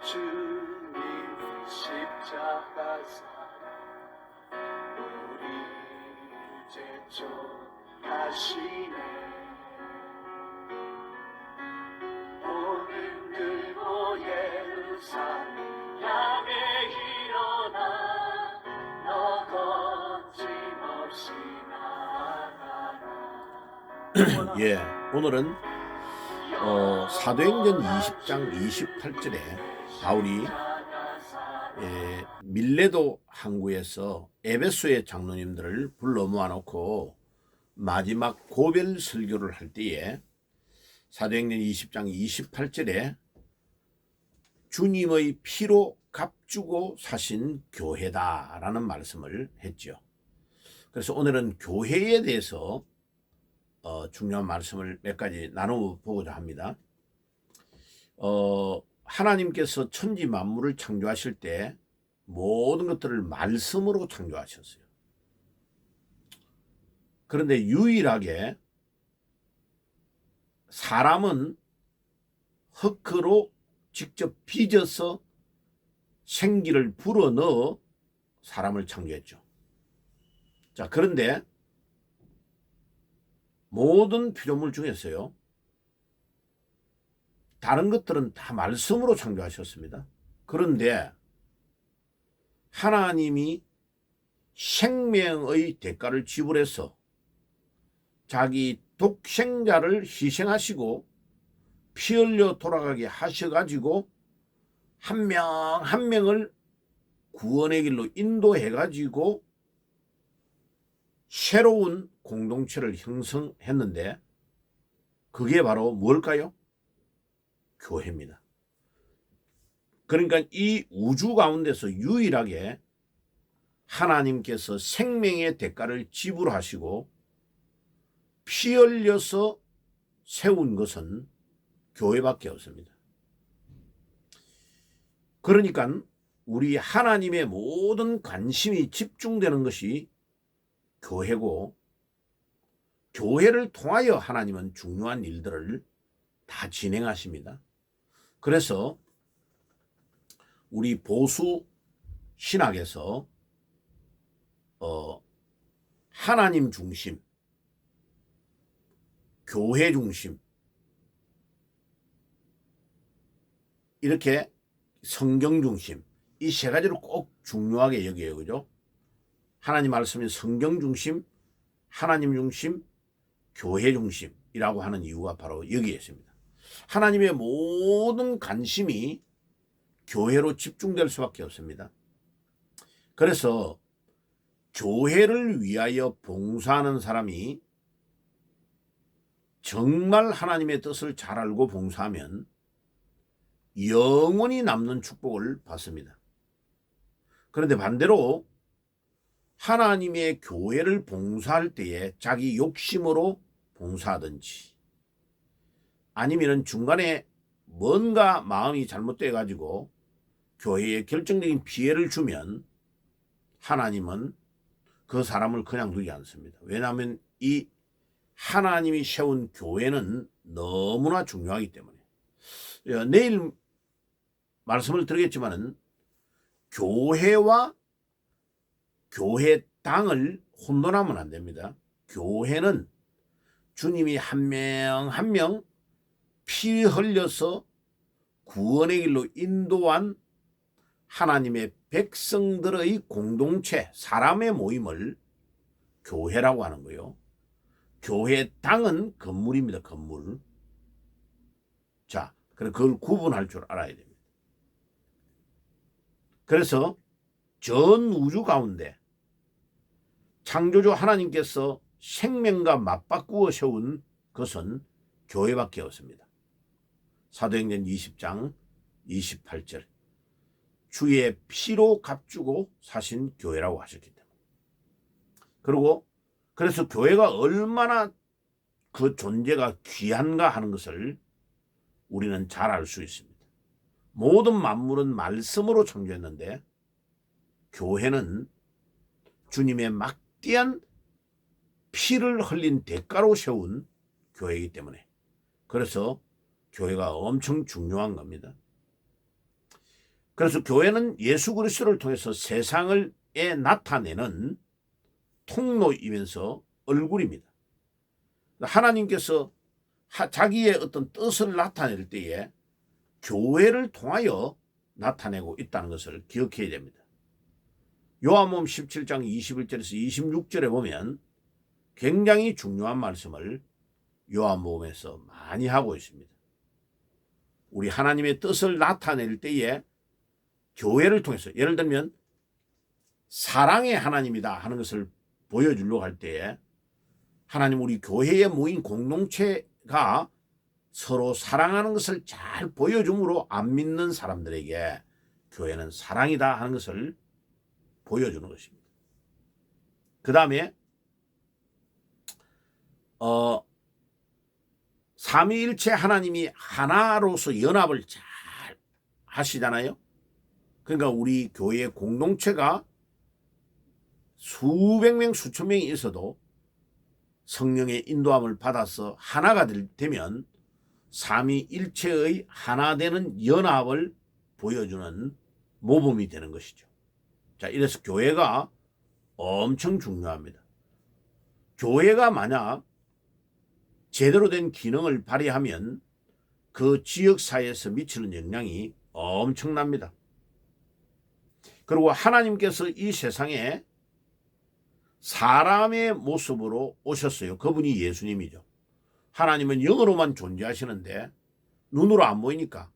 주님 십자가사 우리를 제촉하시네. 오늘 들고 예루살렘 향해 일어나 너 거침없이 나아가라. 예, 오늘은 사도행전 20장 28절에 바울이 밀레도 항구에서 에베소의 장로님들을 불러 모아놓고 마지막 고별 설교를 할 때에 사도행전 20장 28절에 주님의 피로 값주고 사신 교회다라는 말씀을 했죠. 그래서 오늘은 교회에 대해서 중요한 말씀을 몇 가지 나눠보고자 합니다. 하나님께서 천지 만물을 창조하실 때 모든 것들을 말씀으로 창조하셨어요. 그런데 유일하게 사람은 흙으로 직접 빚어서 생기를 불어넣어 사람을 창조했죠. 자, 그런데 모든 피조물 중에서요, 다른 것들은 다 말씀으로 창조하셨습니다. 그런데 하나님이 생명의 대가를 지불해서 자기 독생자를 희생하시고 피 흘려 돌아가게 하셔가지고 한 명 한 명을 구원의 길로 인도해가지고 새로운 공동체를 형성했는데 그게 바로 뭘까요? 교회입니다. 그러니까 이 우주 가운데서 유일하게 하나님께서 생명의 대가를 지불하시고 피 흘려서 세운 것은 교회밖에 없습니다. 그러니까 우리 하나님의 모든 관심이 집중되는 것이 교회고, 교회를 통하여 하나님은 중요한 일들을 다 진행하십니다. 그래서 우리 보수 신학에서 하나님 중심, 교회 중심, 이렇게 성경 중심, 이 세 가지를 꼭 중요하게 여겨요. 그죠? 하나님 말씀이 성경 중심, 하나님 중심, 교회 중심이라고 하는 이유가 바로 여기에 있습니다. 하나님의 모든 관심이 교회로 집중될 수밖에 없습니다. 그래서 교회를 위하여 봉사하는 사람이 정말 하나님의 뜻을 잘 알고 봉사하면 영원히 남는 축복을 받습니다. 그런데 반대로 하나님의 교회를 봉사할 때에 자기 욕심으로 봉사하든지 아니면 중간에 뭔가 마음이 잘못돼 가지고 교회에 결정적인 피해를 주면 하나님은 그 사람을 그냥 두지 않습니다. 왜냐하면 이 하나님이 세운 교회는 너무나 중요하기 때문에. 내일 말씀을 드리겠지만은 교회와 교회 당을 혼돈하면 안 됩니다. 교회는 주님이 한 명 한 명 피 흘려서 구원의 길로 인도한 하나님의 백성들의 공동체, 사람의 모임을 교회라고 하는 거예요. 교회 당은 건물입니다. 건물. 자, 그걸 구분할 줄 알아야 됩니다. 그래서 전 우주 가운데 창조주 하나님께서 생명과 맞바꾸어 세운 것은 교회밖에 없습니다. 사도행전 20장 28절, 주의 피로 값주고 사신 교회라고 하셨기 때문에. 그리고 그래서 교회가 얼마나 그 존재가 귀한가 하는 것을 우리는 잘 알 수 있습니다. 모든 만물은 말씀으로 창조했는데 교회는 주님의 막대한 피를 흘린 대가로 세운 교회이기 때문에, 그래서 교회가 엄청 중요한 겁니다. 그래서 교회는 예수 그리스도를 통해서 세상에 나타내는 통로이면서 얼굴입니다. 하나님께서 자기의 어떤 뜻을 나타낼 때에 교회를 통하여 나타내고 있다는 것을 기억해야 됩니다. 요한복음 17장 21절에서 26절에 보면 굉장히 중요한 말씀을 요한복음에서 많이 하고 있습니다. 우리 하나님의 뜻을 나타낼 때에 교회를 통해서, 예를 들면 사랑의 하나님이다 하는 것을 보여주려고 할 때에 하나님 우리 교회에 모인 공동체가 서로 사랑하는 것을 잘 보여줌으로 안 믿는 사람들에게 교회는 사랑이다 하는 것을 보여주는 것입니다. 그 다음에 삼위일체 하나님이 하나로서 연합을 잘 하시잖아요. 그러니까 우리 교회 공동체가 수백 명 수천 명이 있어도 성령의 인도함을 받아서 하나가 되면 삼위일체의 하나 되는 연합을 보여주는 모범이 되는 것이죠. 자, 이래서 교회가 엄청 중요합니다. 교회가 만약 제대로 된 기능을 발휘하면 그 지역사회에서 미치는 영향이 엄청납니다. 그리고 하나님께서 이 세상에 사람의 모습으로 오셨어요. 그분이 예수님이죠. 하나님은 영으로만 존재하시는데 눈으로 안 보이니까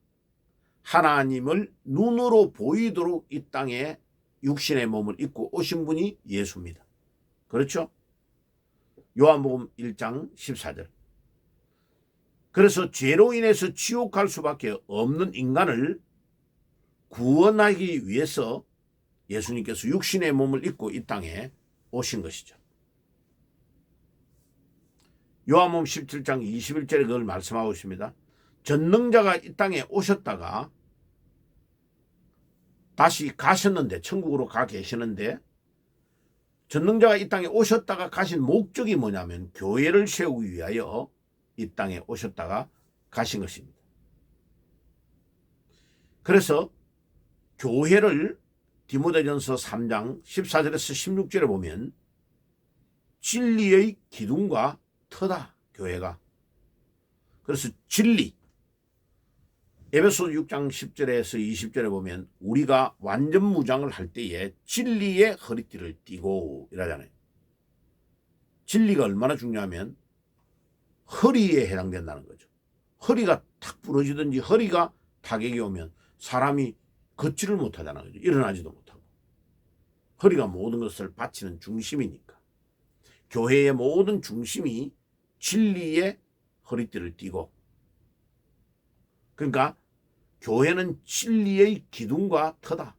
하나님을 눈으로 보이도록 이 땅에 육신의 몸을 입고 오신 분이 예수입니다. 그렇죠? 요한복음 1장 14절. 그래서 죄로 인해서 지옥 갈 수밖에 없는 인간을 구원하기 위해서 예수님께서 육신의 몸을 입고 이 땅에 오신 것이죠. 요한복음 17장 21절에 그걸 말씀하고 있습니다. 전능자가 이 땅에 오셨다가 다시 가셨는데, 천국으로 가 계시는데, 전능자가 이 땅에 오셨다가 가신 목적이 뭐냐면 교회를 세우기 위하여 이 땅에 오셨다가 가신 것입니다. 그래서 교회를 디모데전서 3장 14절에서 16절에 보면 진리의 기둥과 터다, 교회가. 그래서 진리, 에베소 6장 10절에서 20절에 보면 우리가 완전 무장을 할 때에 진리의 허리띠를 띠고 이러잖아요. 진리가 얼마나 중요하면 허리에 해당된다는 거죠. 허리가 탁 부러지든지 허리가 타격이 오면 사람이 걷지를 못하다는 거죠. 일어나지도 못하고. 허리가 모든 것을 바치는 중심이니까. 교회의 모든 중심이 진리의 허리띠를 띠고, 그러니까 교회는 진리의 기둥과 터다.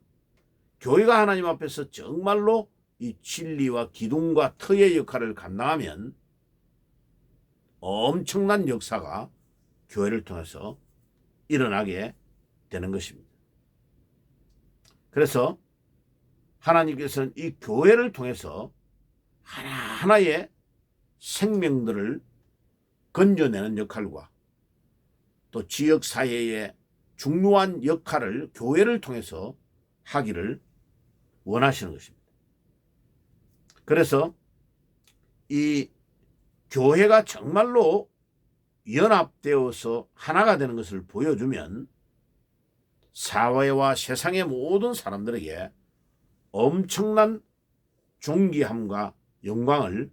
교회가 하나님 앞에서 정말로 이 진리와 기둥과 터의 역할을 감당하면 엄청난 역사가 교회를 통해서 일어나게 되는 것입니다. 그래서 하나님께서는 이 교회를 통해서 하나하나의 생명들을 건져내는 역할과 또 지역사회의 중요한 역할을 교회를 통해서 하기를 원하시는 것입니다. 그래서 이 교회가 정말로 연합되어서 하나가 되는 것을 보여주면 사회와 세상의 모든 사람들에게 엄청난 존귀함과 영광을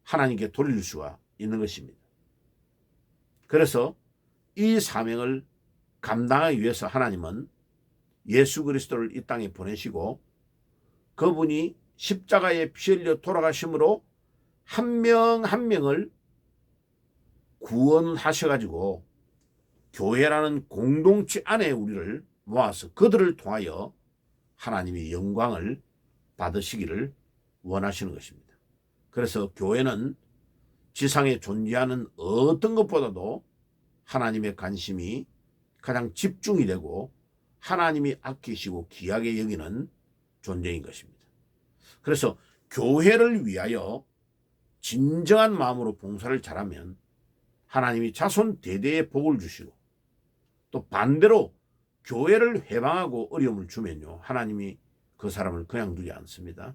하나님께 돌릴 수가 있는 것입니다. 그래서 이 사명을 감당하기 위해서 하나님은 예수 그리스도를 이 땅에 보내시고 그분이 십자가에 피 흘려 돌아가심으로 한 명 한 명을 구원하셔가지고 교회라는 공동체 안에 우리를 모아서 그들을 통하여 하나님의 영광을 받으시기를 원하시는 것입니다. 그래서 교회는 지상에 존재하는 어떤 것보다도 하나님의 관심이 가장 집중이 되고 하나님이 아끼시고 귀하게 여기는 존재인 것입니다. 그래서 교회를 위하여 진정한 마음으로 봉사를 잘하면 하나님이 자손 대대에 복을 주시고 또 반대로 교회를 회방하고 어려움을 주면요, 하나님이 그 사람을 그냥 두지 않습니다.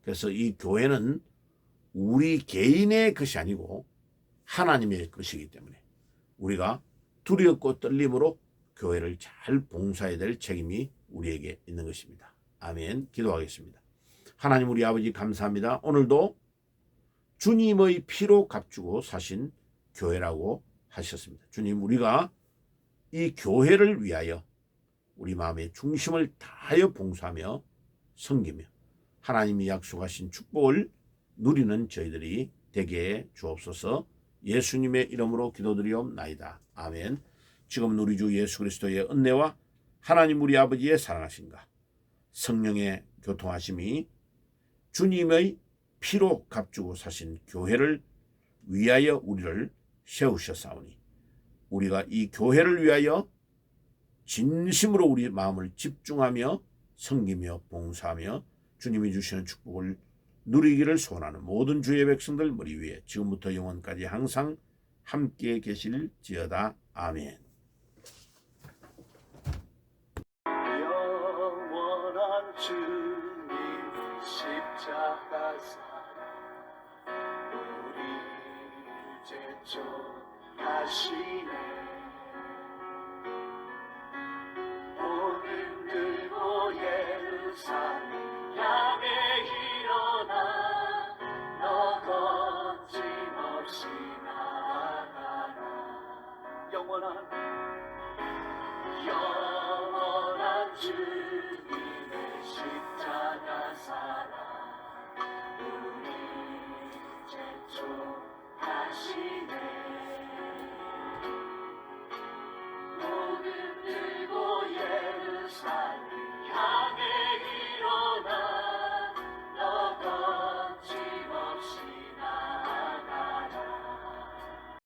그래서 이 교회는 우리 개인의 것이 아니고 하나님의 것이기 때문에 우리가 두렵고 떨림으로 교회를 잘 봉사해야 될 책임이 우리에게 있는 것입니다. 아멘. 기도하겠습니다. 하나님 우리 아버지 감사합니다. 오늘도 주님의 피로 값주고 사신 교회라고 하셨습니다. 주님, 우리가 이 교회를 위하여 우리 마음의 중심을 다하여 봉사하며 섬기며 하나님이 약속하신 축복을 누리는 저희들이 되게 주옵소서. 예수님의 이름으로 기도드리옵나이다. 아멘. 지금 우리 주 예수 그리스도의 은혜와 하나님 우리 아버지의 사랑하심과 성령의 교통하심이 주님의 피로 값주고 사신 교회를 위하여 우리를 세우셨사오니 우리가 이 교회를 위하여 진심으로 우리 마음을 집중하며 섬기며 봉사하며 주님이 주시는 축복을 누리기를 소원하는 모든 주의 백성들 머리 위에 지금부터 영원까지 항상 함께 계실지어다. 아멘. 영원한 주님 십자가 사랑 우리를 제쳐가시네. 오늘 들고 예루살렘 향해 일어나 너 거침없이 나아가라. 영원한 주